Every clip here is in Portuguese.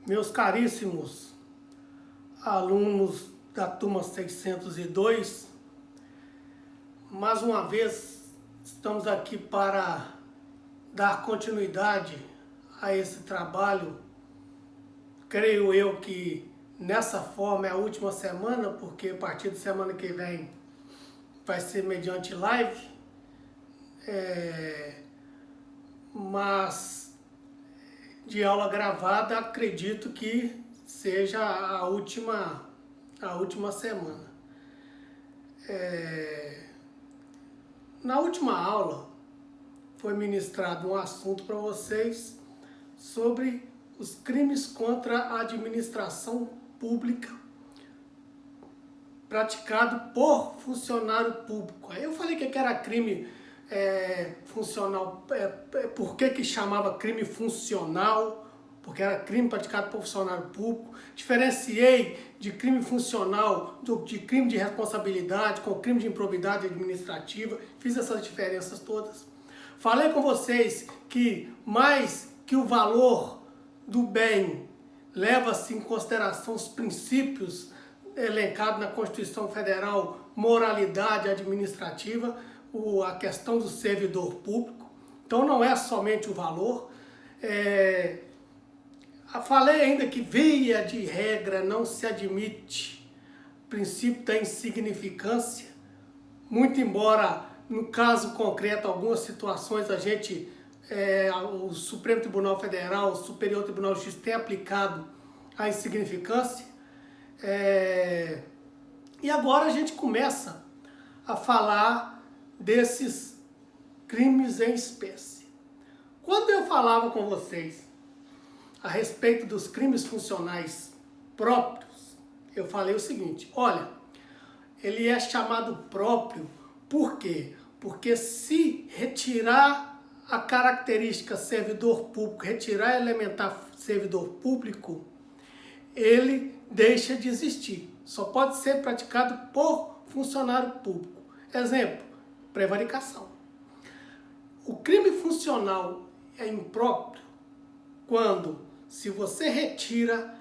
Meus caríssimos alunos da turma 602, mais uma vez estamos aqui para dar continuidade a esse trabalho. Creio eu que nessa forma é a última semana, porque a partir de semana que vem vai ser mediante live, mas de aula gravada acredito que seja a última semana. Na última aula foi ministrado um assunto para vocês sobre os crimes contra a administração pública praticado por funcionário público. Aí eu falei que era crime funcional, por que chamava crime funcional? Porque era crime praticado por funcionário público. Diferenciei de crime funcional, de crime de responsabilidade com crime de improbidade administrativa. Fiz essas diferenças todas. Falei com vocês que mais que o valor do bem leva-se em consideração os princípios elencados na Constituição Federal, moralidade administrativa, a questão do servidor público. Então não é somente o valor. Falei ainda que via de regra não se admite o princípio da insignificância, muito embora no caso concreto algumas situações a gente, o Supremo Tribunal Federal, o Superior Tribunal de Justiça tem aplicado a insignificância. E agora a gente começa a falar desses crimes em espécie. Quando eu falava com vocês a respeito dos crimes funcionais próprios, eu falei o seguinte: olha, ele é chamado próprio por quê? Porque se retirar a característica servidor público, retirar elementar servidor público, ele deixa de existir. Só pode ser praticado por funcionário público. Exemplo, prevaricação. O crime funcional é impróprio quando, se você retira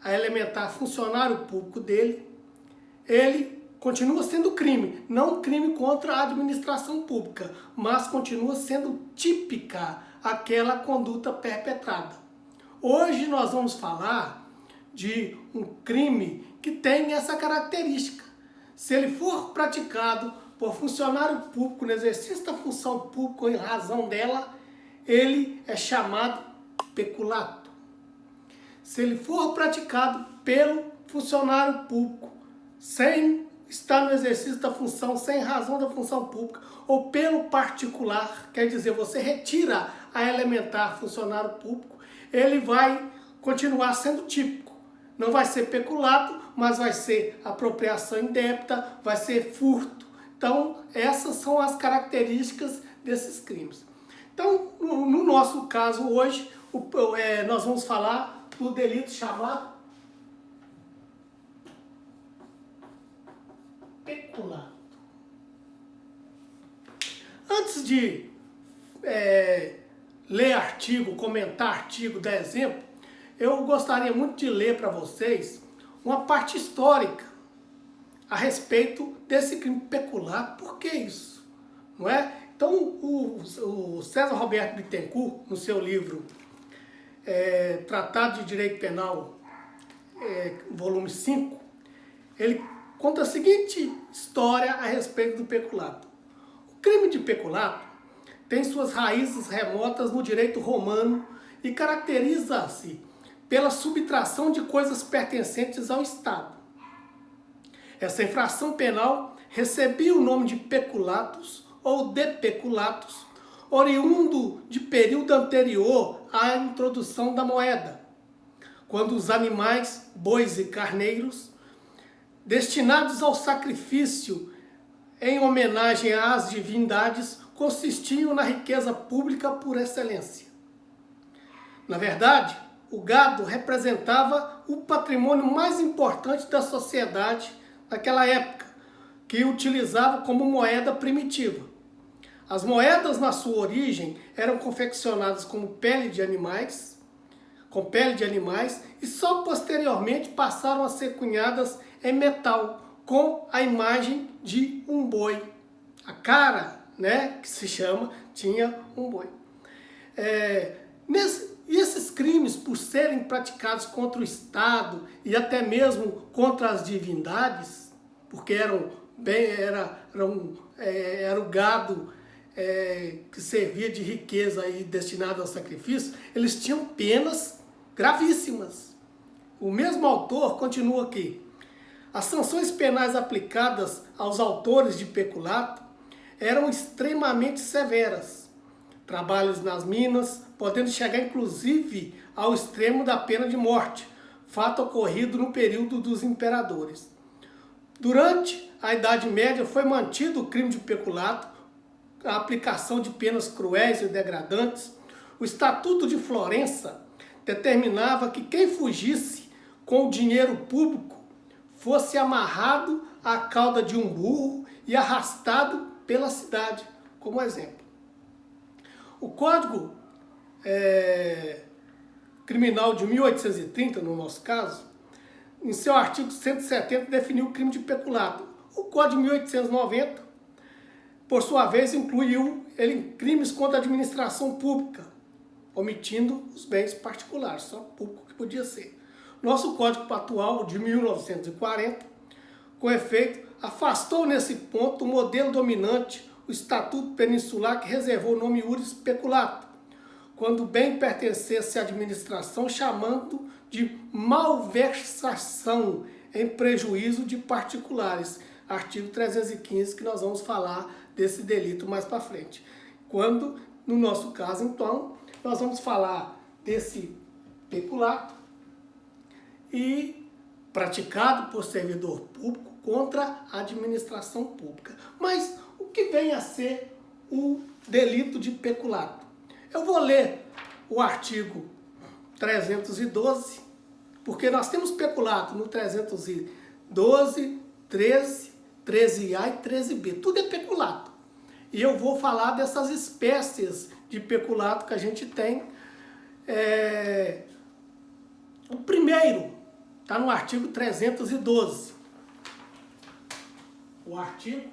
a elementar funcionário público dele, ele continua sendo crime. Não crime contra a administração pública, mas continua sendo típica aquela conduta perpetrada. Hoje nós vamos falar de um crime que tem essa característica. Se ele for praticado por funcionário público no exercício da função pública ou em razão dela, ele é chamado peculato. Se ele for praticado pelo funcionário público sem estar no exercício da função, sem razão da função pública, ou pelo particular, quer dizer, você retira a elementar funcionário público, ele vai continuar sendo típico. Não vai ser peculato, mas vai ser apropriação indébita, vai ser furto. Então, essas são as características desses crimes. Então, no nosso caso hoje, nós vamos falar do delito chamado peculato. Antes de ler artigo, comentar artigo, dar exemplo, eu gostaria muito de ler para vocês uma parte histórica a respeito desse crime peculato. Por que isso? Não é? Então, o César Roberto Bittencourt, no seu livro Tratado de Direito Penal, volume 5, ele conta a seguinte história a respeito do peculato. O crime de peculato tem suas raízes remotas no direito romano e caracteriza-se pela subtração de coisas pertencentes ao Estado. Essa infração penal recebia o nome de peculatus ou de peculatus, oriundo de período anterior à introdução da moeda, quando os animais, bois e carneiros, destinados ao sacrifício em homenagem às divindades, consistiam na riqueza pública por excelência. Na verdade, o gado representava o patrimônio mais importante da sociedade naquela época, que utilizava como moeda primitiva. As moedas, na sua origem, eram confeccionadas como pele de animais, com pele de animais e só posteriormente passaram a ser cunhadas em metal, com a imagem de um boi. A cara, né, que se chama, tinha um boi. E esses crimes, por serem praticados contra o Estado e até mesmo contra as divindades, porque era o gado que servia de riqueza e destinado ao sacrifício, eles tinham penas gravíssimas. O mesmo autor continua aqui. As sanções penais aplicadas aos autores de peculato eram extremamente severas. Trabalhos nas minas, podendo chegar inclusive ao extremo da pena de morte, fato ocorrido no período dos imperadores. Durante a Idade Média foi mantido o crime de peculato, a aplicação de penas cruéis e degradantes. O Estatuto de Florença determinava que quem fugisse com o dinheiro público fosse amarrado à cauda de um burro e arrastado pela cidade, como exemplo. O Código Criminal de 1830, no nosso caso, em seu artigo 170, definiu o crime de peculato. O Código de 1890, por sua vez, incluiu ele em crimes contra a administração pública, omitindo os bens particulares, só público que podia ser. Nosso Código atual, de 1940, com efeito, afastou nesse ponto o modelo dominante, o Estatuto Peninsular, que reservou o nome iuris peculato, quando o bem pertencesse à administração, chamando de malversação em prejuízo de particulares. Artigo 315, que nós vamos falar desse delito mais para frente. Quando, no nosso caso, então, nós vamos falar desse peculato e praticado por servidor público contra a administração pública. Mas o que vem a ser o delito de peculato? Eu vou ler o artigo 312, porque nós temos peculato no 312, 13, 13A e 13B. Tudo é peculato. E eu vou falar dessas espécies de peculato que a gente tem. O primeiro está no artigo 312. O artigo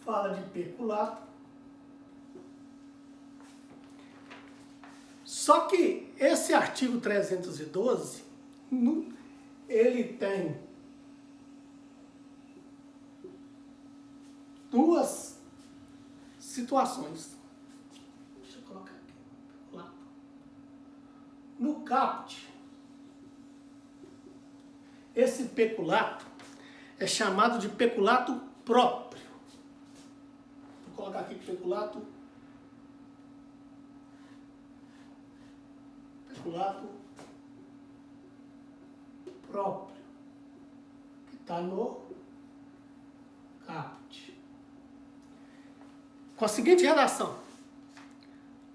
fala de peculato. Só que esse artigo 312, ele tem duas situações. Deixa eu colocar aqui. Peculato. No caput, esse peculato é chamado de peculato próprio. Vou colocar aqui peculato próprio, que está no caput. Com a seguinte redação: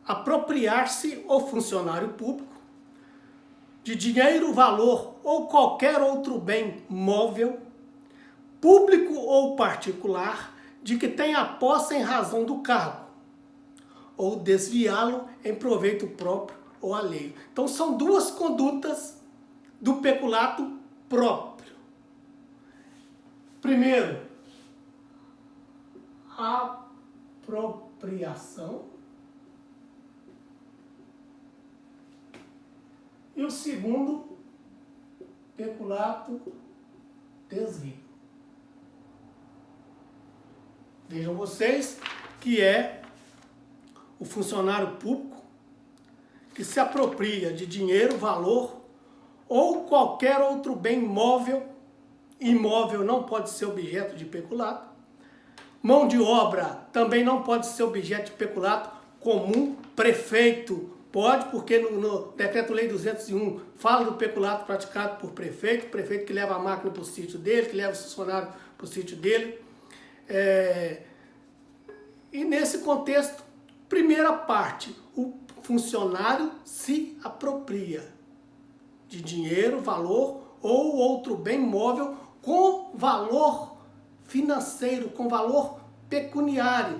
apropriar-se o funcionário público de dinheiro, valor ou qualquer outro bem móvel, público ou particular, de que tenha posse em razão do cargo, ou desviá-lo em proveito próprio ou alheio. Então são duas condutas do peculato próprio. Primeiro, apropriação. E o segundo, peculato desvio. Vejam vocês que é o funcionário público que se apropria de dinheiro, valor ou qualquer outro bem móvel. Imóvel não pode ser objeto de peculato. Mão de obra também não pode ser objeto de peculato comum. Prefeito pode, porque no Decreto-Lei 201 fala do peculato praticado por prefeito, prefeito que leva a máquina para o sítio dele, que leva o funcionário para o sítio dele. E nesse contexto, primeira parte, o funcionário se apropria de dinheiro, valor ou outro bem móvel com valor financeiro, com valor pecuniário.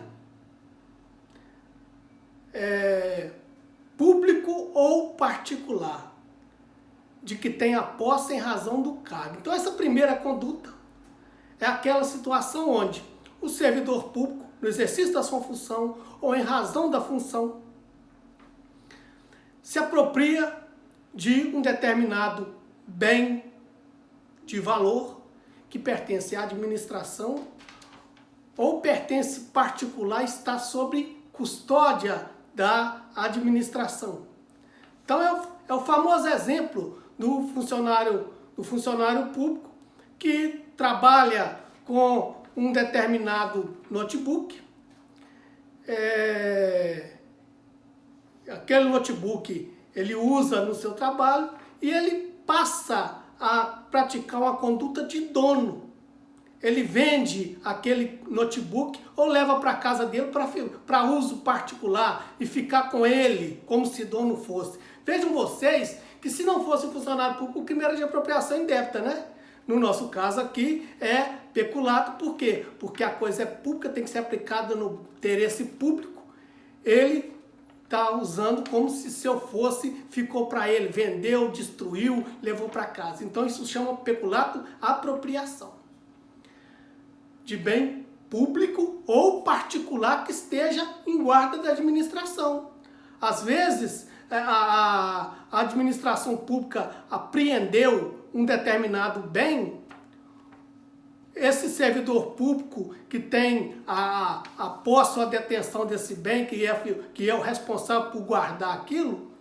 público ou particular, de que tem a posse em razão do cargo. Então essa primeira conduta é aquela situação onde o servidor público, no exercício da sua função ou em razão da função, se apropria de um determinado bem de valor que pertence à administração ou pertence particular, está sob custódia da administração. Então é o famoso exemplo do funcionário público que trabalha com um determinado notebook. Aquele notebook ele usa no seu trabalho e ele passa a praticar uma conduta de dono. Ele vende aquele notebook ou leva para casa dele para uso particular e ficar com ele como se dono fosse. Vejam vocês que se não fosse funcionário público, o crime era de apropriação indébita, né? No nosso caso aqui é peculato. Por quê? Porque a coisa é pública, tem que ser aplicada no interesse público. Ele está usando como se eu fosse, ficou para ele, vendeu, destruiu, levou para casa. Então isso chama peculato apropriação de bem público ou particular que esteja em guarda da administração. Às vezes a administração pública apreendeu um determinado bem, esse servidor público que tem a posse ou a detenção desse bem, que é o responsável por guardar aquilo,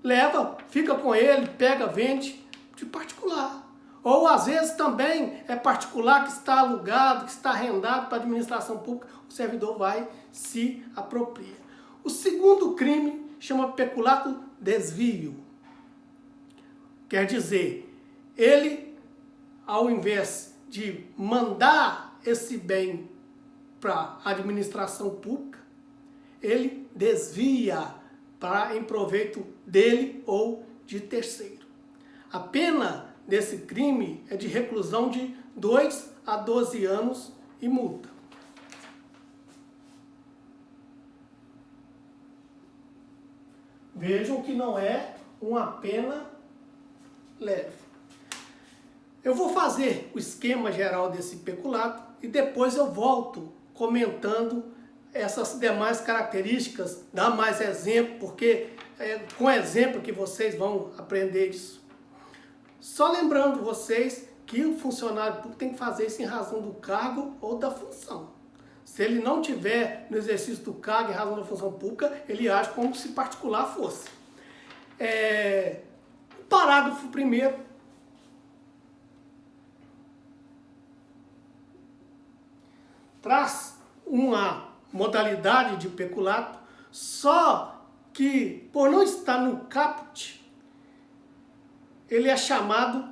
leva, fica com ele, pega, vende de particular. Ou às vezes também é particular que está alugado, que está arrendado para a administração pública, o servidor vai se apropria. O segundo crime chama peculato desvio. Quer dizer, ele, ao invés de mandar esse bem para a administração pública, ele desvia em proveito dele ou de terceiro. A pena desse crime é de reclusão de 2 a 12 anos e multa. Vejam que não é uma pena leve. Eu vou fazer o esquema geral desse peculato e depois eu volto comentando essas demais características, dar mais exemplo, porque é com exemplo que vocês vão aprender isso. Só lembrando vocês que o funcionário público tem que fazer isso em razão do cargo ou da função. Se ele não tiver no exercício do cargo em razão da função pública, ele age como se particular fosse. O parágrafo 1º traz uma modalidade de peculato, só que por não estar no caput, ele é chamado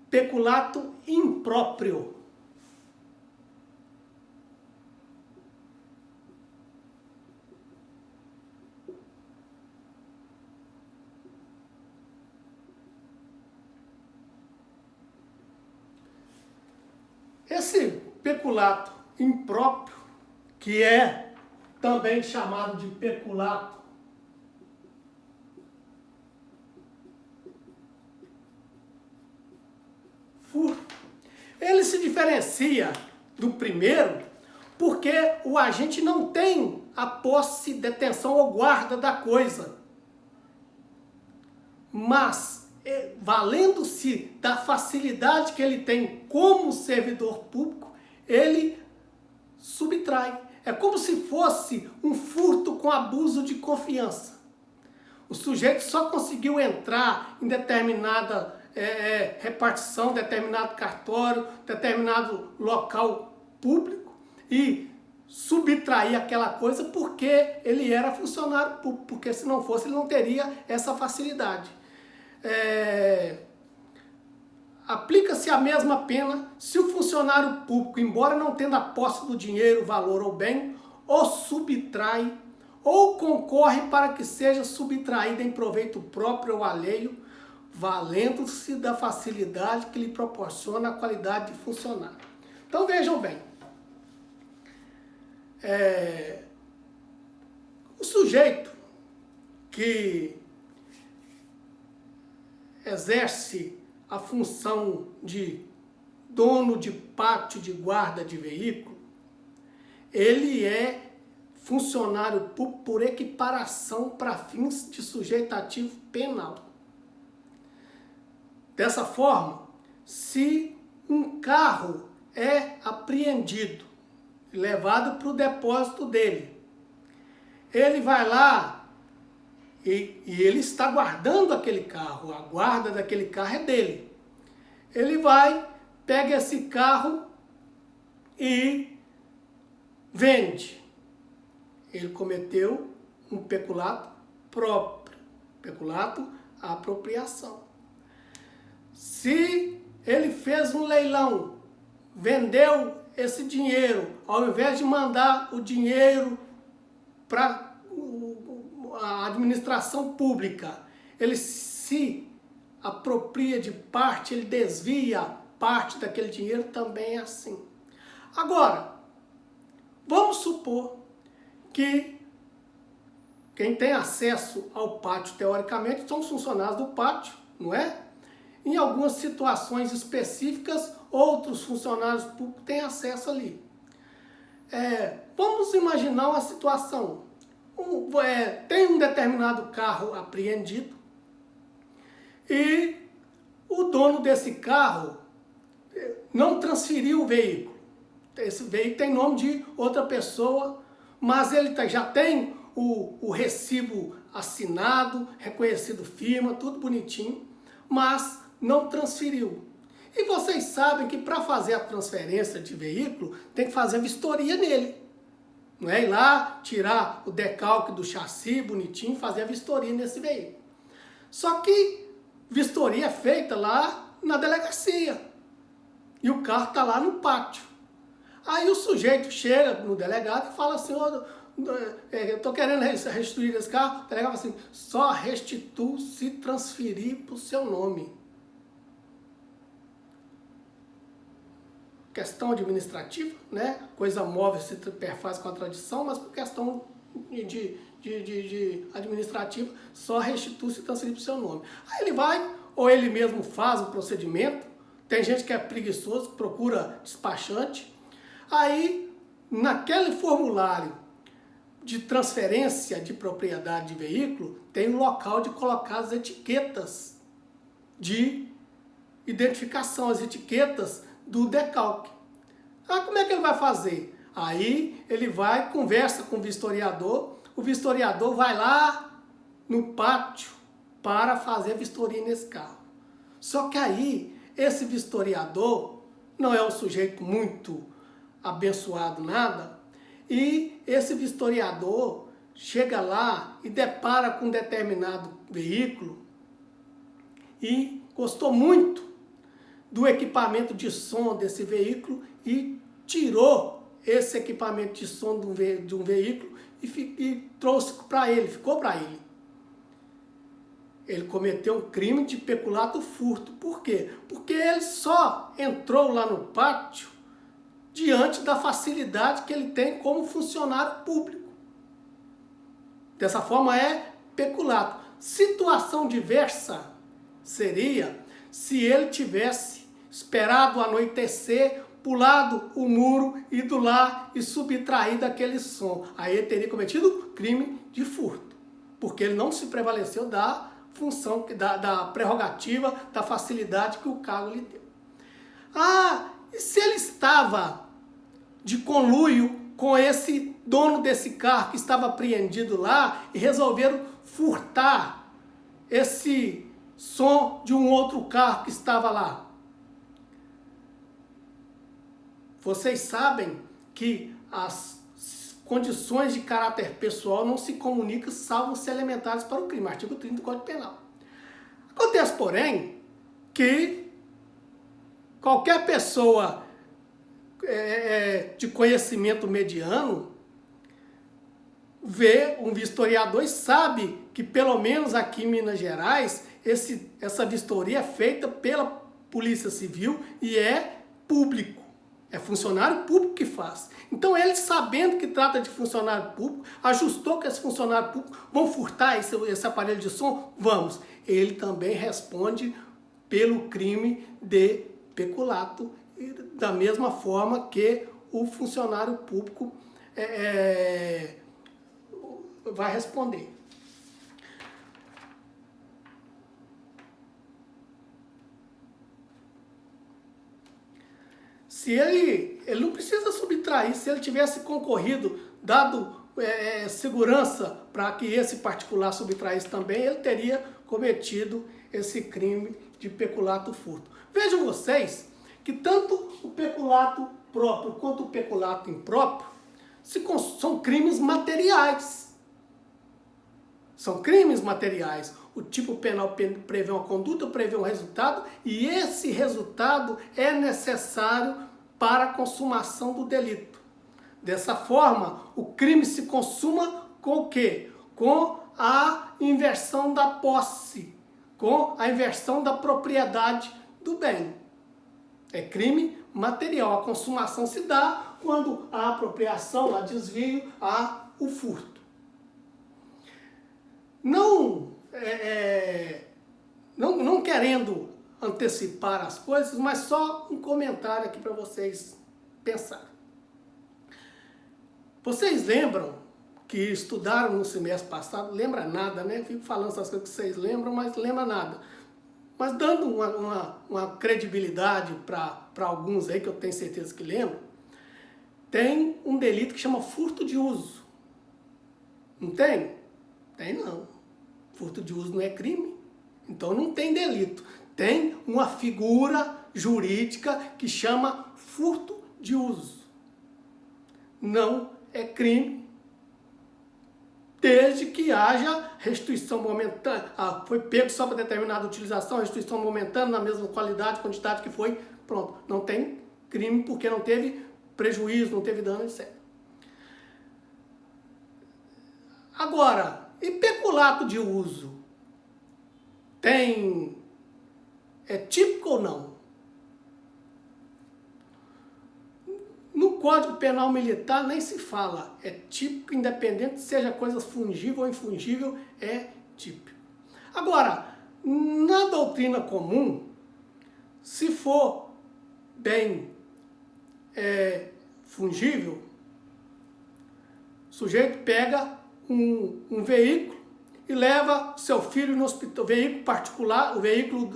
peculato impróprio. Esse peculato impróprio, que é também chamado de peculato furto, ele se diferencia do primeiro porque o agente não tem a posse, detenção ou guarda da coisa, mas valendo-se da facilidade que ele tem como servidor público, ele subtrai. É como se fosse um furto com abuso de confiança. O sujeito só conseguiu entrar em determinada repartição, determinado cartório, determinado local público e subtrair aquela coisa porque ele era funcionário público, porque se não fosse ele não teria essa facilidade. Aplica-se a mesma pena se o funcionário público, embora não tendo a posse do dinheiro, valor ou bem, ou subtrai, ou concorre para que seja subtraído em proveito próprio ou alheio, valendo-se da facilidade que lhe proporciona a qualidade de funcionário. Então vejam bem, o sujeito que exerce a função de dono de pátio de guarda de veículo, ele é funcionário público por equiparação para fins de sujeitativo penal. Dessa forma, se um carro é apreendido, levado para o depósito dele, ele vai lá e ele está guardando aquele carro, a guarda daquele carro é dele. Ele vai, pega esse carro e vende. Ele cometeu um peculato próprio, peculato à apropriação. Se ele fez um leilão, vendeu esse dinheiro, ao invés de mandar o dinheiro para a administração pública, ele se apropria de parte, ele desvia parte daquele dinheiro, também é assim. Agora, vamos supor que quem tem acesso ao pátio, teoricamente, são os funcionários do pátio, não é? Em algumas situações específicas, outros funcionários públicos têm acesso ali. Vamos imaginar uma situação. Tem um determinado carro apreendido e o dono desse carro não transferiu o veículo. Esse veículo tem nome de outra pessoa, mas ele já tem o recibo assinado, reconhecido firma, tudo bonitinho, mas não transferiu. E vocês sabem que para fazer a transferência de veículo, tem que fazer vistoria nele. Não é ir lá, tirar o decalque do chassi bonitinho, fazer a vistoria nesse veículo. Só que vistoria é feita lá na delegacia. E o carro está lá no pátio. Aí o sujeito chega no delegado e fala assim, eu estou querendo restituir esse carro. O delegado fala assim, só restituo se transferir para o seu nome. Questão administrativa, né? Coisa móvel se perfaz com a tradição, mas por questão de administrativa, só restitui se transferir para o seu nome. Aí ele vai, ou ele mesmo faz o procedimento. Tem gente que é preguiçoso, procura despachante. Aí, naquele formulário de transferência de propriedade de veículo, tem um local de colocar as etiquetas de identificação, as etiquetas do decalque. Como é que ele vai fazer? Aí ele vai, conversa com o vistoriador vai lá no pátio para fazer vistoria nesse carro. Só que aí, esse vistoriador não é um sujeito muito abençoado nada, e esse vistoriador chega lá e depara com um determinado veículo e gostou muito do equipamento de som desse veículo e tirou esse equipamento de som de um veículo e trouxe para ele, ficou para ele. Ele cometeu um crime de peculato furto. Por quê? Porque ele só entrou lá no pátio diante da facilidade que ele tem como funcionário público. Dessa forma é peculato. Situação diversa seria se ele tivesse esperado o anoitecer, pulado o muro, ido lá e subtraído aquele som. Aí ele teria cometido crime de furto, porque ele não se prevaleceu da função, da prerrogativa, da facilidade que o cargo lhe deu. E se ele estava de conluio com esse dono desse carro que estava apreendido lá e resolveram furtar esse som de um outro carro que estava lá? Vocês sabem que as condições de caráter pessoal não se comunicam salvo se elementares para o crime, artigo 30 do Código Penal. Acontece, porém, que qualquer pessoa de conhecimento mediano vê um vistoriador e sabe que, pelo menos aqui em Minas Gerais, essa vistoria é feita pela Polícia Civil e é público. É funcionário público que faz. Então ele, sabendo que trata de funcionário público, ajustou que esse funcionário público vão furtar esse aparelho de som? Vamos. Ele também responde pelo crime de peculato, da mesma forma que o funcionário público vai responder. Se ele não precisa subtrair, se ele tivesse concorrido, dado segurança para que esse particular subtraísse também, ele teria cometido esse crime de peculato furto. Vejam vocês que tanto o peculato próprio quanto o peculato impróprio são crimes materiais. São crimes materiais. O tipo penal prevê uma conduta, prevê um resultado, e esse resultado é necessário para a consumação do delito. Dessa forma, o crime se consuma com o quê? Com a inversão da posse, com a inversão da propriedade do bem. É crime material. A consumação se dá quando há apropriação, há desvio, há o furto. Não querendo antecipar as coisas, mas só um comentário aqui para vocês pensarem. Vocês lembram que estudaram no semestre passado? Lembra nada, né? Fico falando essas coisas que vocês lembram, mas lembra nada. Mas dando uma credibilidade para alguns aí, que eu tenho certeza que lembram, tem um delito que chama furto de uso. Não tem? Tem não. Furto de uso não é crime. Então não tem delito. Tem uma figura jurídica que chama furto de uso. Não é crime, desde que haja restituição momentânea. Foi pego só para determinada utilização, restituição momentânea, na mesma qualidade, quantidade que foi, pronto. Não tem crime porque não teve prejuízo, não teve dano, etc. Agora, e peculato de uso? É típico ou não? No Código Penal Militar nem se fala. É típico, independente seja coisa fungível ou infungível, é típico. Agora, na doutrina comum, se for bem fungível, o sujeito pega um veículo e leva seu filho no hospital, veículo particular, o veículo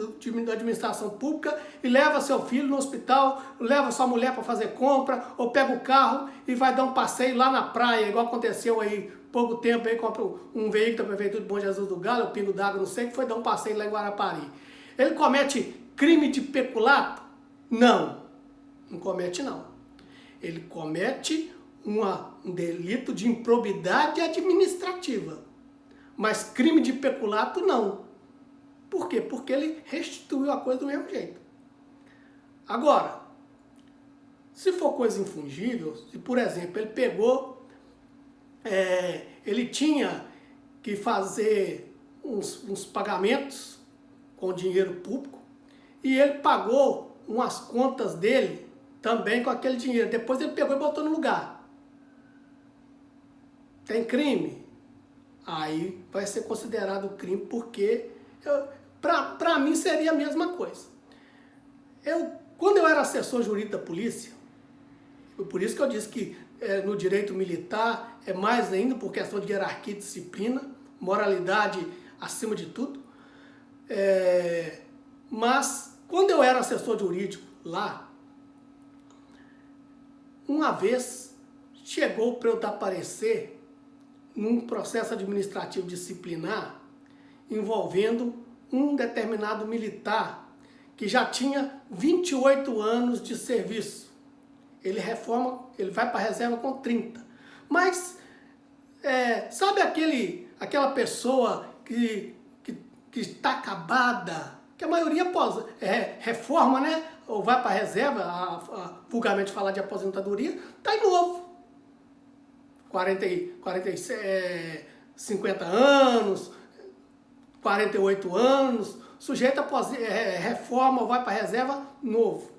da administração pública, e leva seu filho no hospital, leva sua mulher para fazer compra, ou pega o carro e vai dar um passeio lá na praia, igual aconteceu aí pouco tempo, aí compra um veículo da Prefeitura de Bom Jesus do Galo, o Pingo d'Água, não sei, que foi dar um passeio lá em Guarapari. Ele comete crime de peculato? Não, não comete não. Ele comete um delito de improbidade administrativa. Mas crime de peculato, não. Por quê? Porque ele restituiu a coisa do mesmo jeito. Agora, se for coisa infungível, se, por exemplo, ele pegou, ele tinha que fazer uns pagamentos com dinheiro público, e ele pagou umas contas dele também com aquele dinheiro. Depois ele pegou e botou no lugar. Tem crime? Aí vai ser considerado crime, porque para mim seria a mesma coisa. Quando eu era assessor jurídico da polícia, por isso que eu disse que no direito militar é mais ainda por questão de hierarquia e disciplina, moralidade acima de tudo. Mas quando eu era assessor jurídico lá, uma vez chegou para eu dar parecer num processo administrativo disciplinar envolvendo um determinado militar que já tinha 28 anos de serviço. Ele vai para a reserva com 30. Mas, sabe aquela pessoa que está acabada, que a maioria reforma, né? Ou vai para a reserva, vulgarmente falar de aposentadoria, está em novo. 50 anos, 48 anos, sujeito a reforma ou vai para a reserva novo.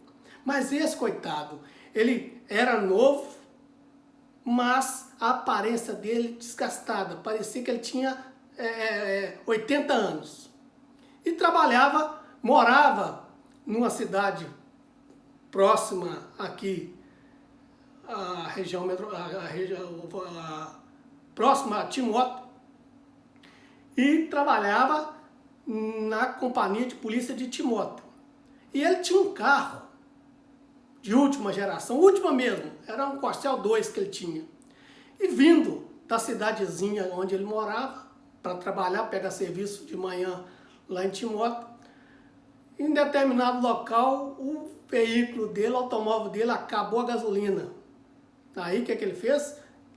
Mas esse coitado, Ele era novo, mas a aparência dele desgastada. Parecia que ele tinha 80 anos. E trabalhava, morava numa cidade próxima aqui, próxima a Timóteo, e trabalhava na companhia de polícia de Timóteo. E ele tinha um carro de última geração, última mesmo, era um Corcel 2 que ele tinha. E vindo da cidadezinha onde ele morava, para trabalhar, pegar serviço de manhã lá em Timóteo, em determinado local, o veículo dele, o automóvel dele, acabou a gasolina. Aí o que ele fez?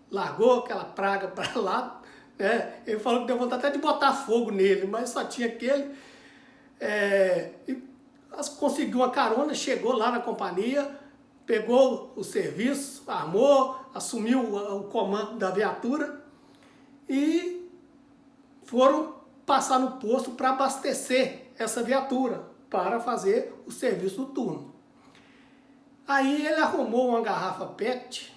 Largou aquela praga para lá, né? Ele falou que deu vontade até de botar fogo nele, mas só tinha aquele. Conseguiu uma carona, chegou lá na companhia, pegou o serviço, armou, assumiu o comando da viatura e foram passar no posto para abastecer essa viatura, para fazer o serviço turno. Aí ele arrumou uma garrafa PET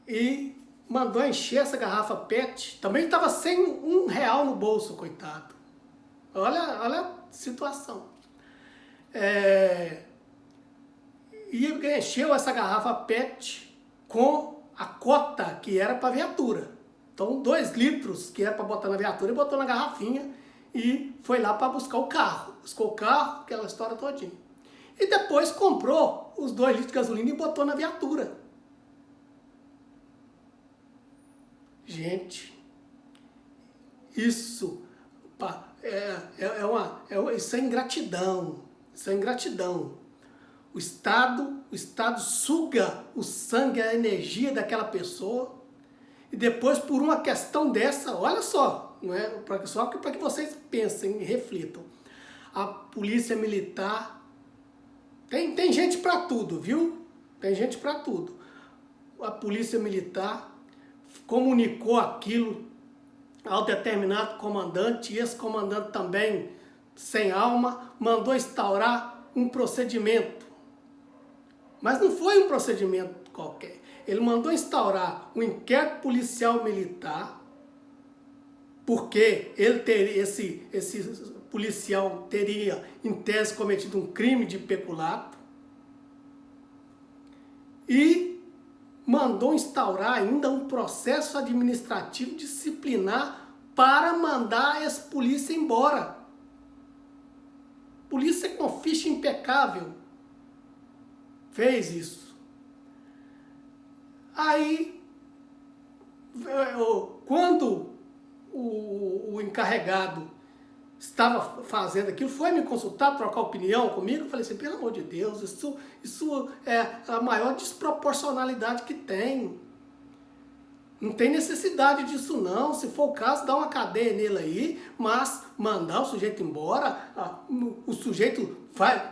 e mandou encher essa garrafa PET. Também estava sem R$1 no bolso, coitado. Olha a situação. E encheu essa garrafa PET com a cota que era para a viatura. Então 2 litros que era para botar na viatura, ele botou na garrafinha e foi lá para buscar o carro. Buscou o carro, aquela história todinha. E depois comprou os 2 litros de gasolina e botou na viatura. Gente, isso isso é ingratidão. Isso é ingratidão. O Estado suga o sangue, a energia daquela pessoa e depois, por uma questão dessa, olha só, não é? Só para que vocês pensem e reflitam. A polícia militar tem gente para tudo, viu? Tem gente para tudo. A polícia militar comunicou aquilo ao determinado comandante, e esse comandante também, sem alma, mandou instaurar um procedimento. Mas não foi um procedimento qualquer. Ele mandou instaurar um inquérito policial militar, porque esse policial teria, em tese, cometido um crime de peculato, e mandou instaurar ainda um processo administrativo disciplinar para mandar esse polícia embora. Polícia com ficha impecável fez isso. Aí, quando o encarregado estava fazendo aquilo, foi me consultar, trocar opinião comigo, eu falei assim, pelo amor de Deus, isso é a maior desproporcionalidade que tem. Não tem necessidade disso não, se for o caso, dá uma cadeia nele aí, mas mandar o sujeito embora, o sujeito vai...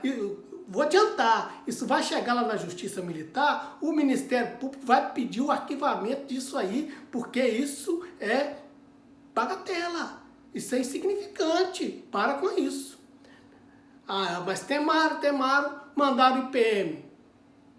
Vou adiantar, isso vai chegar lá na Justiça Militar, o Ministério Público vai pedir o arquivamento disso aí, porque isso é bagatela, isso é insignificante, para com isso. Mas temaram, mandaram o IPM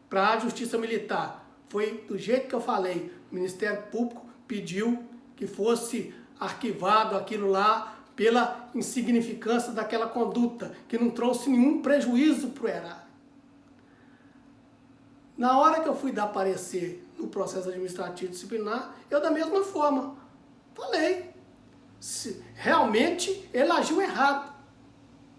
para a Justiça Militar. Foi do jeito que eu falei, o Ministério Público pediu que fosse arquivado aquilo lá, pela insignificância daquela conduta, que não trouxe nenhum prejuízo para o erário. Na hora que eu fui dar parecer no processo administrativo disciplinar, eu da mesma forma falei, realmente ele agiu errado,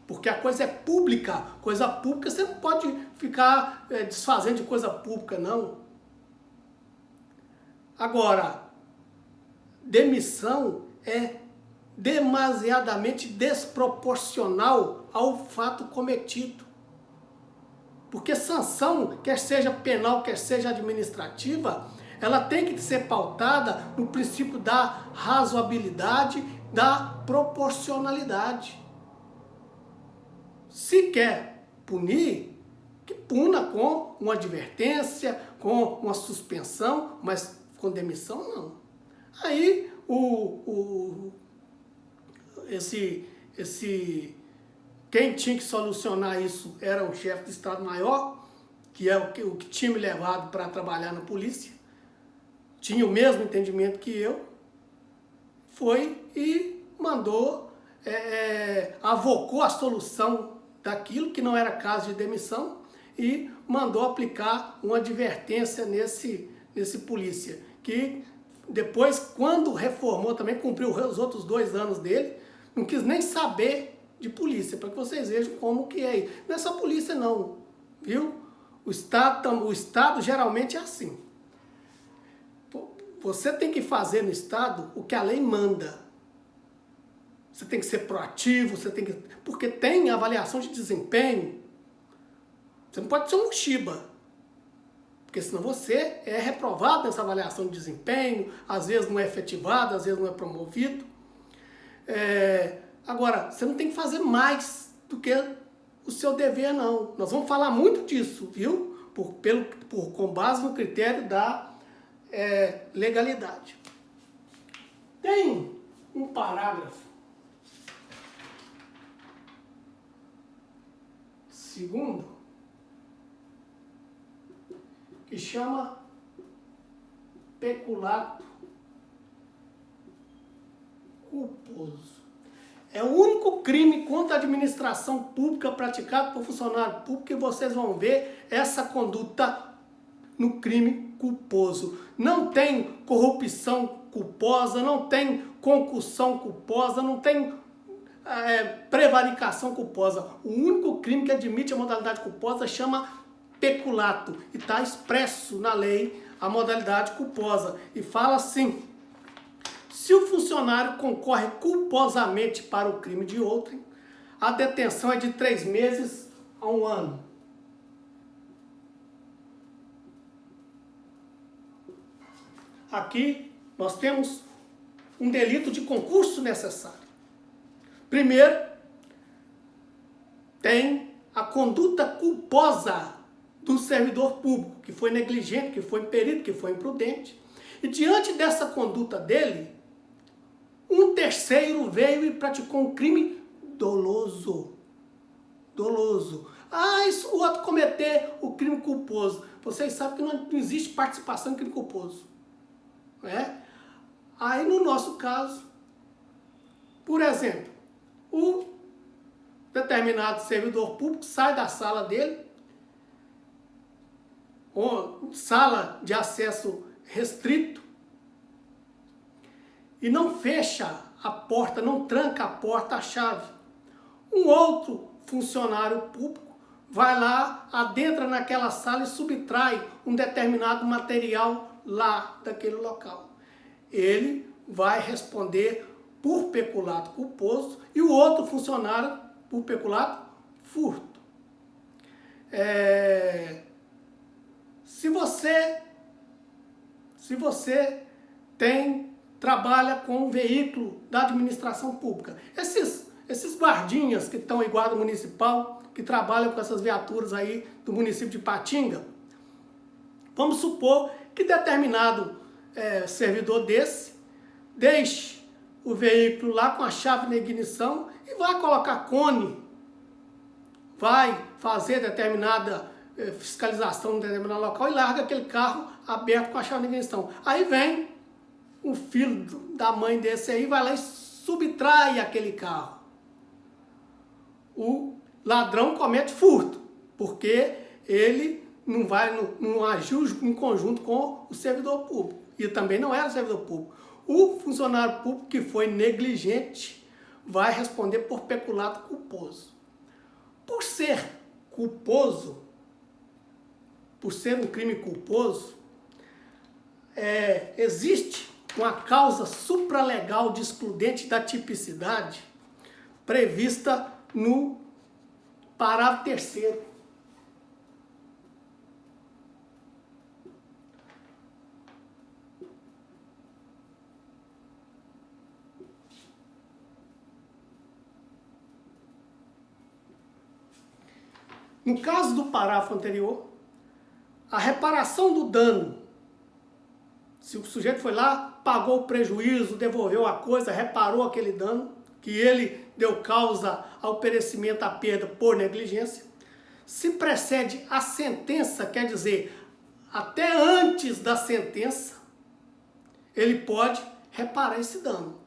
porque a coisa é pública, coisa pública você não pode ficar desfazendo de coisa pública, não. Agora, demissão é demasiadamente desproporcional ao fato cometido. Porque sanção, quer seja penal, quer seja administrativa, ela tem que ser pautada no princípio da razoabilidade, da proporcionalidade. Se quer punir, que puna com uma advertência, com uma suspensão, mas com demissão não. Aí quem tinha que solucionar isso era o chefe do Estado-Maior, que é o que tinha me levado para trabalhar na polícia, tinha o mesmo entendimento que eu, foi e mandou, avocou a solução daquilo que não era caso de demissão e mandou aplicar uma advertência nesse polícia, que depois, quando reformou, também cumpriu os outros 2 anos dele, não quis nem saber de polícia, para que vocês vejam como que é. Não é só polícia não, viu? O Estado geralmente é assim. Você tem que fazer no Estado o que a lei manda. Você tem que ser proativo, porque tem avaliação de desempenho. Você não pode ser um mochiba, porque senão você é reprovado nessa avaliação de desempenho, às vezes não é efetivado, às vezes não é promovido. Agora, você não tem que fazer mais do que o seu dever, não. Nós vamos falar muito disso, viu? Com base no critério da legalidade. Tem um parágrafo segundo que chama peculato culposo. É o único crime contra a administração pública praticado por funcionário público que vocês vão ver essa conduta no crime culposo. Não tem corrupção culposa, não tem concussão culposa, não tem prevaricação culposa. O único crime que admite a modalidade culposa chama peculato. E está expresso na lei a modalidade culposa. E fala assim: se o funcionário concorre culposamente para o crime de outrem, a detenção é de 3 meses a 1 ano. Aqui nós temos um delito de concurso necessário. Primeiro, tem a conduta culposa do servidor público, que foi negligente, que foi imperito, que foi imprudente. E diante dessa conduta dele, um terceiro veio e praticou um crime doloso. Doloso. O outro cometer o crime culposo. Vocês sabem que não existe participação em crime culposo. Aí, no nosso caso, por exemplo, o determinado servidor público sai da sala dele, ou sala de acesso restrito, e não fecha a porta, não tranca a porta à chave. Um outro funcionário público vai lá, adentra naquela sala e subtrai um determinado material lá daquele local. Ele vai responder por peculato culposo e o outro funcionário por peculato furto. Se você trabalha com um veículo da administração pública, esses guardinhas que estão em guarda municipal, que trabalham com essas viaturas aí do município de Ipatinga, vamos supor que determinado servidor desse deixe o veículo lá com a chave na ignição e vai colocar cone, vai fazer determinada fiscalização em determinado local e larga aquele carro aberto com a chave na ignição. Aí vem um filho da mãe desse aí, vai lá e subtrai aquele carro. O ladrão comete furto, porque ele não agiu em conjunto com o servidor público. E também não era o servidor público. O funcionário público que foi negligente vai responder por peculato culposo. Por ser culposo, por ser um crime culposo, existe uma causa supralegal de excludente da tipicidade prevista no parágrafo 3º. No caso do parágrafo anterior, a reparação do dano, se o sujeito foi lá, pagou o prejuízo, devolveu a coisa, reparou aquele dano, que ele deu causa ao perecimento, à perda por negligência, Se precede a sentença, quer dizer, até antes da sentença, ele pode reparar esse dano.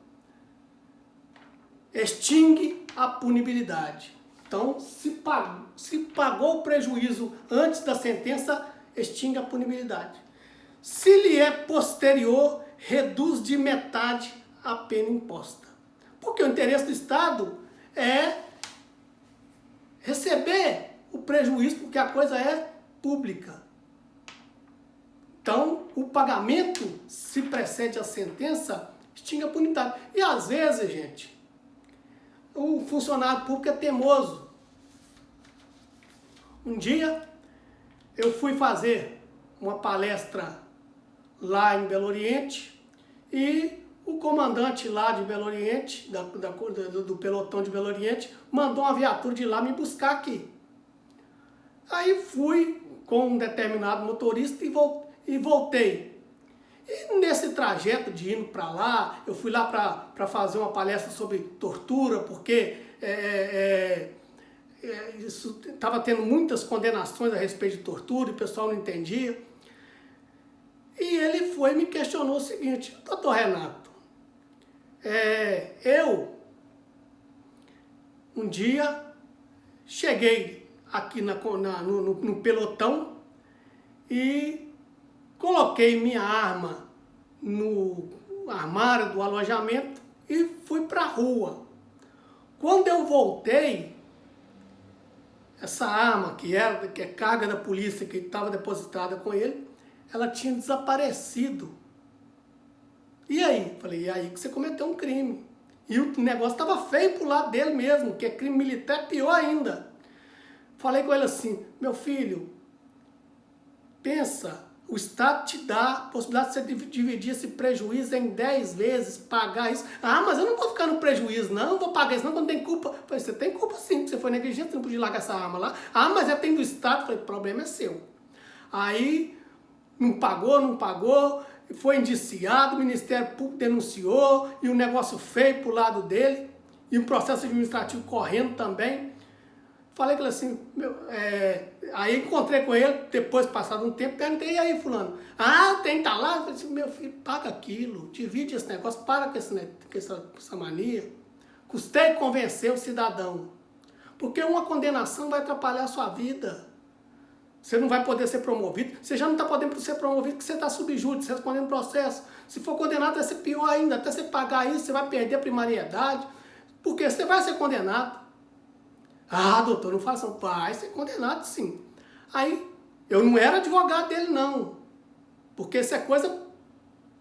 Extingue a punibilidade. Então, se pagou o prejuízo antes da sentença, extingue a punibilidade. Se lhe é posterior, reduz de metade a pena imposta. Porque o interesse do Estado é receber o prejuízo, porque a coisa é pública. Então, o pagamento, se precede a sentença, extingue a punibilidade. E às vezes, gente, o funcionário público é teimoso. Um dia, eu fui fazer uma palestra lá em Belo Oriente e o comandante lá de Belo Oriente, do pelotão de Belo Oriente, mandou uma viatura de lá me buscar aqui. Aí fui com um determinado motorista e voltei. E nesse trajeto de indo para lá, eu fui lá para fazer uma palestra sobre tortura, porque isso estava tendo muitas condenações a respeito de tortura e o pessoal não entendia. E ele foi e me questionou o seguinte: doutor Renato, eu um dia cheguei aqui no pelotão e coloquei minha arma no armário do alojamento e fui para a rua. Quando eu voltei, essa arma, que é carga da polícia, que estava depositada com ele, ela tinha desaparecido. E aí? Falei, e aí que você cometeu um crime. E o negócio estava feio pro lado dele mesmo, que é crime militar, pior ainda. Falei com ele assim: meu filho, pensa, o Estado te dá a possibilidade de você dividir esse prejuízo em 10 vezes, pagar isso. Ah, mas eu não vou ficar no prejuízo, não vou pagar isso, não, quando tem culpa. Falei, você tem culpa sim, você foi negligente, você não podia largar essa arma lá. Ah, mas já tem do Estado. Falei, o problema é seu. Aí, não pagou, foi indiciado, o Ministério Público denunciou, e o negócio feio pro lado dele, e o processo administrativo correndo também. Falei com ele assim, aí encontrei com ele, depois passado um tempo, perguntei, e aí fulano? Ah, tá lá? Eu falei assim, meu filho, paga aquilo, divide esse negócio, para com essa mania. Custei convencer o cidadão, porque uma condenação vai atrapalhar a sua vida. Você não vai poder ser promovido, você já não está podendo ser promovido porque você está subjúdice, você respondendo processo. Se for condenado vai ser pior ainda, até você pagar isso, você vai perder a primariedade, porque você vai ser condenado. Ah, doutor, não faça, vai ser condenado sim. Aí, eu não era advogado dele não, porque isso é coisa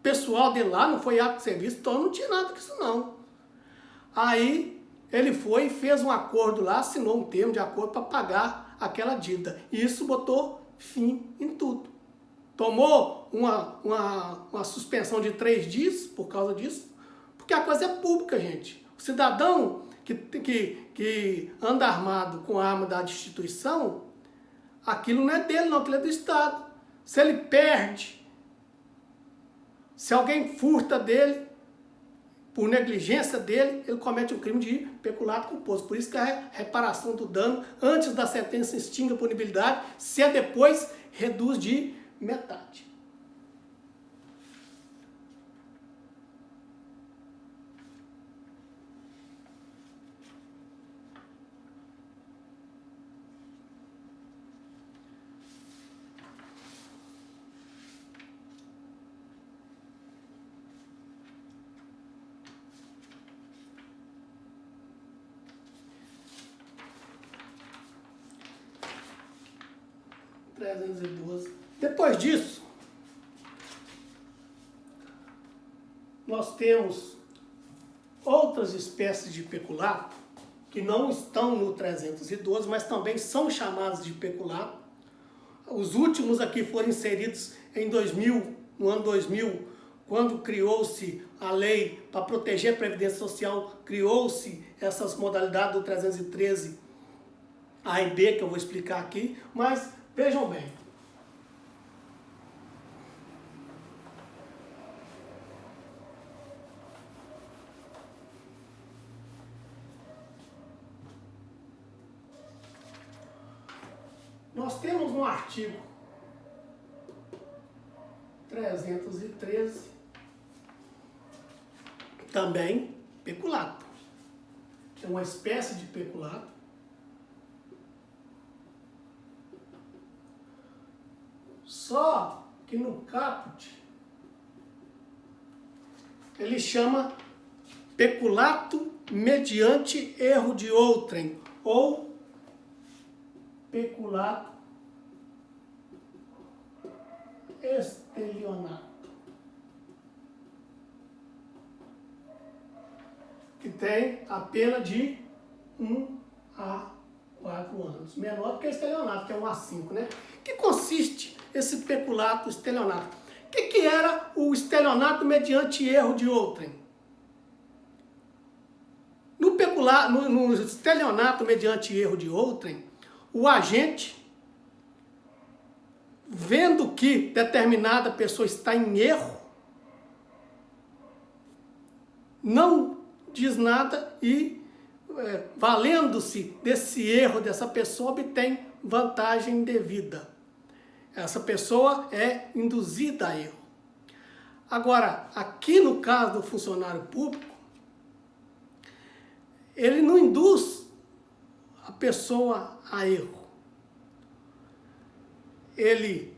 pessoal dele lá, não foi ato de serviço, então eu não tinha nada com isso não. Aí, ele foi e fez um acordo lá, assinou um termo de acordo para pagar aquela dívida. E isso botou fim em tudo. Tomou uma suspensão de 3 dias por causa disso, porque a coisa é pública, gente. O cidadão que anda armado com a arma da instituição, aquilo não é dele não, aquilo é do Estado. Se ele perde, se alguém furta dele, por negligência dele, ele comete um crime de peculato culposo. Por isso que a reparação do dano, antes da sentença, extingue a punibilidade, se é depois, reduz de metade. Depois disso, nós temos outras espécies de peculato que não estão no 312, mas também são chamados de peculato. Os últimos aqui foram inseridos em 2000, no ano 2000, quando criou-se a lei para proteger a Previdência Social, criou-se essas modalidades do 313 A e B, que eu vou explicar aqui, mas vejam bem. Nós temos no artigo 313 também peculato. É uma espécie de peculato. Só que no caput ele chama peculato mediante erro de outrem, ou peculato estelionato, que tem a pena de 1 a 4 anos. Menor do que o estelionato, que é 1 a 5, né? Que consiste esse peculato estelionato? O que era o estelionato mediante erro de outrem? No estelionato mediante erro de outrem, o agente, vendo que determinada pessoa está em erro, não diz nada e, valendo-se desse erro dessa pessoa, obtém vantagem indevida. Essa pessoa é induzida a erro. Agora, aqui no caso do funcionário público, ele não induz a pessoa a erro. Ele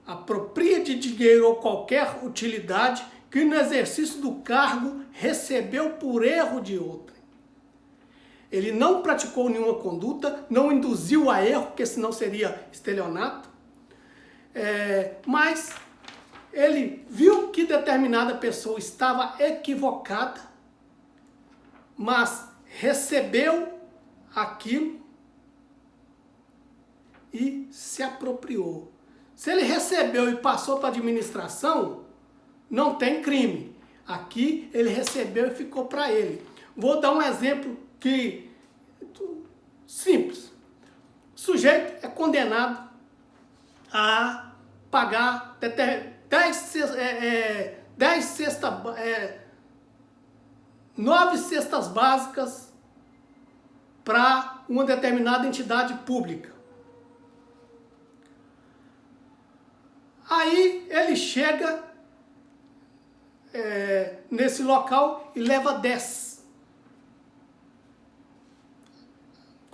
apropria de dinheiro ou qualquer utilidade que no exercício do cargo recebeu por erro de outrem. Ele não praticou nenhuma conduta, não induziu a erro, porque senão seria estelionato, mas ele viu que determinada pessoa estava equivocada, mas recebeu aquilo e se apropriou. Se ele recebeu e passou para a administração, não tem crime. Aqui ele recebeu e ficou para ele. Vou dar um exemplo simples. O sujeito é condenado a pagar 9 cestas básicas para uma determinada entidade pública. Aí ele chega nesse local e leva 10.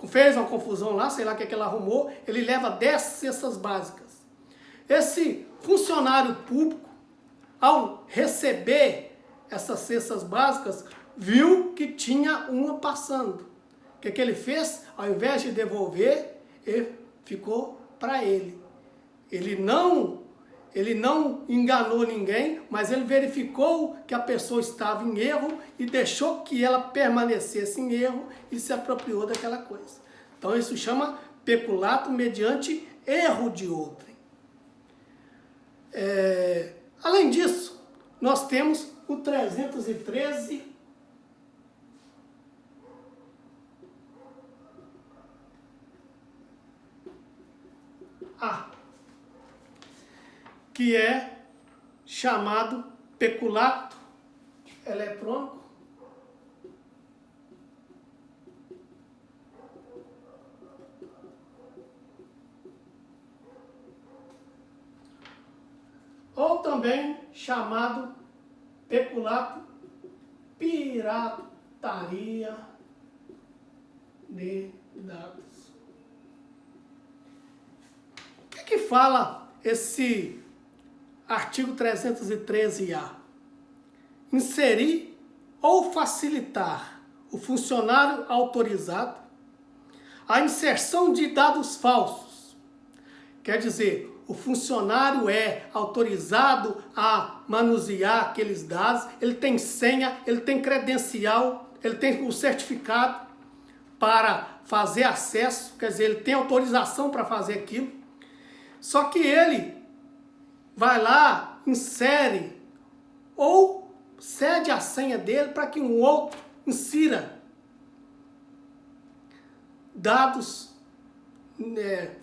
Fez uma confusão lá, sei lá o que ele arrumou, ele leva 10 cestas básicas. Esse funcionário público, ao receber essas cestas básicas, viu que tinha uma passando. O que ele fez? Ao invés de devolver, ele ficou para ele. Ele não enganou ninguém, mas ele verificou que a pessoa estava em erro e deixou que ela permanecesse em erro e se apropriou daquela coisa. Então isso chama peculato mediante erro de outrem. Além disso, nós temos o 313 A, que é chamado peculato eletrônico ou também chamado peculato pirataria de dados. O que fala esse artigo 313-A? Inserir ou facilitar o funcionário autorizado a inserção de dados falsos. Quer dizer, o funcionário é autorizado a manusear aqueles dados, ele tem senha, ele tem credencial, ele tem o certificado para fazer acesso, quer dizer, ele tem autorização para fazer aquilo. Só que ele vai lá, insere ou cede a senha dele para que um outro insira dados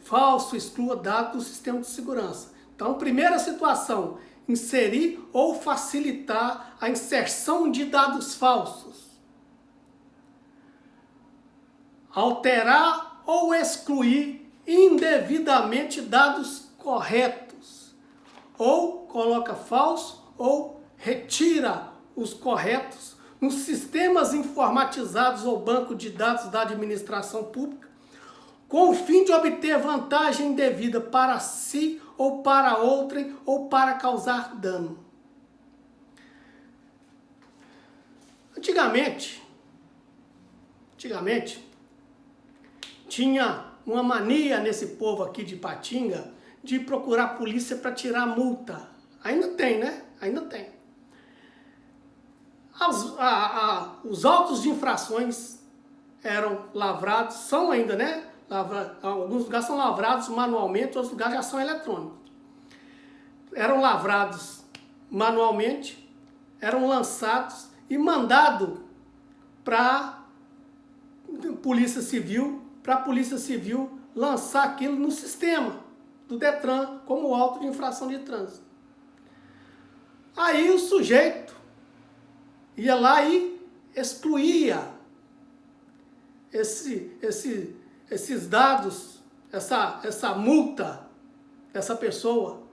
falsos, exclua dados do sistema de segurança. Então, primeira situação, inserir ou facilitar a inserção de dados falsos. Alterar ou excluir indevidamente dados corretos, ou coloca falso, ou retira os corretos nos sistemas informatizados ou banco de dados da administração pública, com o fim de obter vantagem indevida para si ou para outrem ou para causar dano. Antigamente, tinha uma mania nesse povo aqui de Ipatinga de procurar a polícia para tirar multa. Ainda tem, né? Ainda tem. Os autos de infrações eram lavrados, são ainda, né? Alguns lugares são lavrados manualmente, outros lugares já são eletrônicos. Eram lavrados manualmente, eram lançados e mandados para a Polícia Civil lançar aquilo no sistema do Detran como auto de infração de trânsito. Aí o sujeito ia lá e excluía esses dados, essa multa dessa pessoa.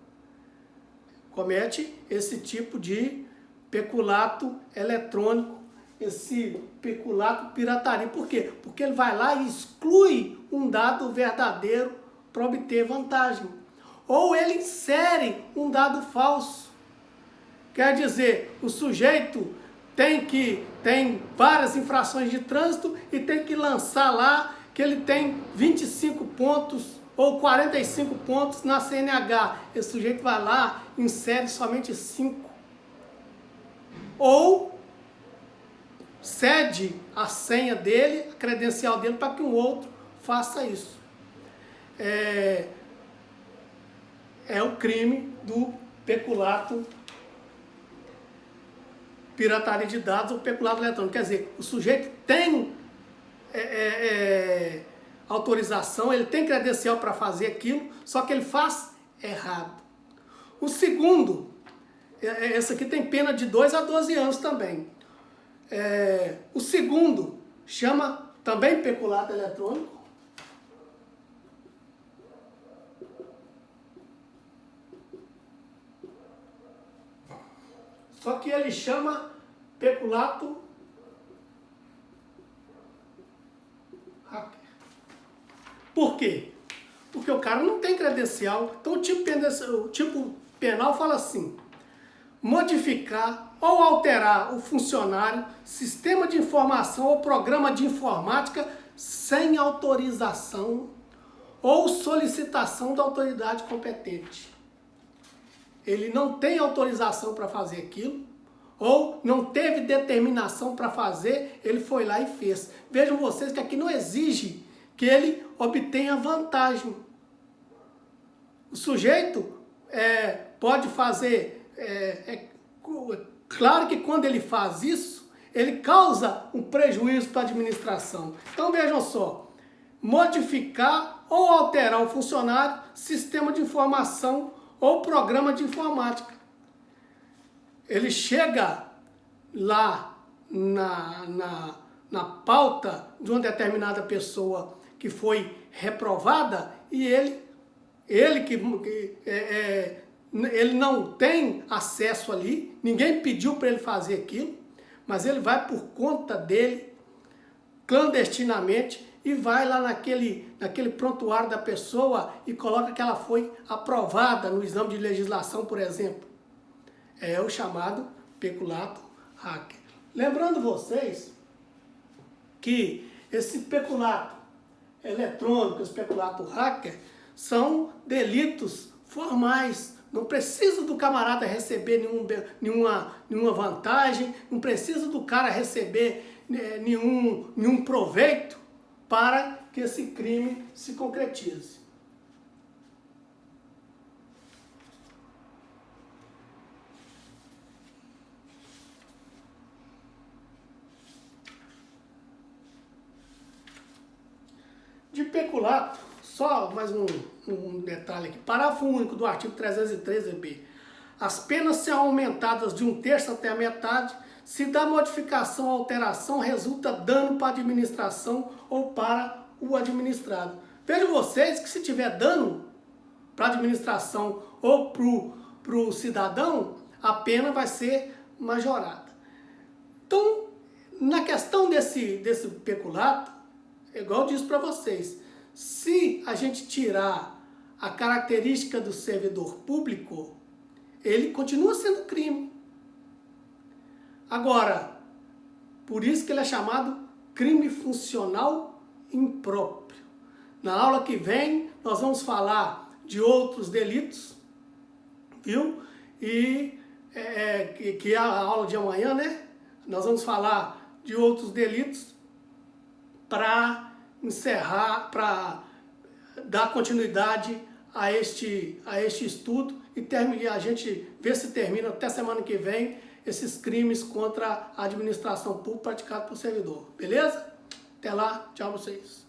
Comete esse tipo de peculato eletrônico, esse peculato pirataria. Por quê? Porque ele vai lá e exclui um dado verdadeiro para obter vantagem. Ou ele insere um dado falso. Quer dizer, o sujeito tem várias infrações de trânsito e tem que lançar lá que ele tem 25 pontos ou 45 pontos na CNH. Esse sujeito vai lá e insere somente 5. Ou cede a senha dele, a credencial dele, para que um outro faça isso. É o crime do peculato, pirataria de dados ou peculato eletrônico. Quer dizer, o sujeito tem autorização, ele tem credencial para fazer aquilo, só que ele faz errado. O segundo, esse aqui tem pena de 2 a 12 anos também. O segundo chama também peculato eletrônico. Só que ele chama peculato hacker. Por quê? Porque o cara não tem credencial. Então o tipo penal fala assim: modificar ou alterar o funcionário, sistema de informação ou programa de informática sem autorização ou solicitação da autoridade competente. Ele não tem autorização para fazer aquilo, ou não teve determinação para fazer, ele foi lá e fez. Vejam vocês que aqui não exige que ele obtenha vantagem. O sujeito pode fazer... claro que quando ele faz isso, ele causa um prejuízo para a administração. Então vejam só, modificar ou alterar o funcionário, sistema de informação ou programa de informática. Ele chega lá na pauta de uma determinada pessoa que foi reprovada e ele não tem acesso ali, ninguém pediu para ele fazer aquilo, mas ele vai por conta dele, clandestinamente, e vai lá naquele prontuário da pessoa e coloca que ela foi aprovada no exame de legislação, por exemplo. É o chamado peculato hacker. Lembrando vocês que esse peculato eletrônico, esse peculato hacker, são delitos formais. Não precisa do camarada receber nenhuma vantagem, não precisa do cara receber nenhum proveito para que esse crime se concretize. De peculato, só mais um detalhe aqui. Parágrafo único do artigo 313b. As penas serão aumentadas de 1/3 até a metade se da modificação ou alteração resulta dano para a administração ou para o administrado. Vejo vocês que se tiver dano para a administração ou para o cidadão, a pena vai ser majorada. Então, na questão desse peculato, igual eu disse para vocês, se a gente tirar a característica do servidor público, ele continua sendo crime. Agora, por isso que ele é chamado crime funcional impróprio. Na aula que vem, nós vamos falar de outros delitos, viu? E que é a aula de amanhã, né? Nós vamos falar de outros delitos para encerrar, para dar continuidade a este estudo e a gente ver se termina até semana que vem esses crimes contra a administração pública praticados por servidor. Beleza? Até lá, tchau vocês.